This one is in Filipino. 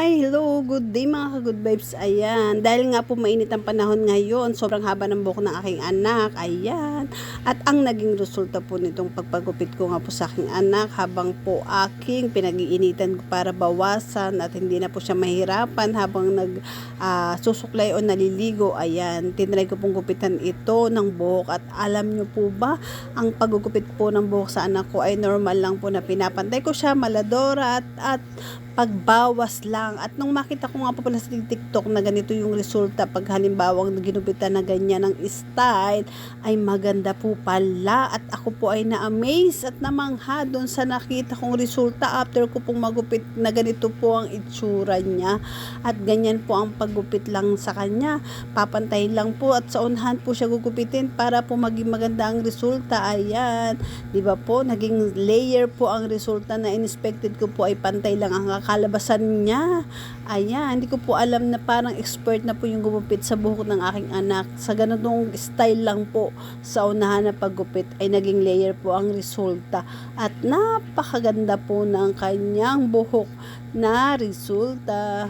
Hi, hello, good day mga ka-good vibes. Ayan, dahil nga po mainit ang panahon ngayon, sobrang haba ng buhok ng aking anak. Ayan, at ang naging resulta po nitong pagpagupit ko nga po sa aking anak habang po aking pinag-iinitan ko para bawasan at hindi na po siya mahirapan habang susuklay o naliligo. Ayan, tinry ko pong gupitan ito ng buhok at alam nyo po ba, ang paggugupit po ng buhok sa anak ko ay normal lang po na pinapantay ko siya, maladora at pagbawas lang. At nung makita ko nga po pala sa TikTok na ganito yung resulta pag halimbawa ginupitan na ganyan ng style, ay maganda po pala. At ako po ay na-amaze at namangha doon sa nakita kong resulta after ko pong magupit na ganito po ang itsura niya. At ganyan po ang paggupit lang sa kanya. Papantayin lang po at sa unahan po siya gugupitin para po maging maganda ang resulta. Ayan, di ba po? Naging layer po ang resulta na inspected ko po ay pantay lang ang kalabasan niya. Ayan, hindi ko po alam na parang expert na po yung gumupit sa buhok ng aking anak. Sa ganitong style lang po sa unahan na paggupit ay naging layer po ang resulta. At napakaganda po ng kanyang buhok na resulta.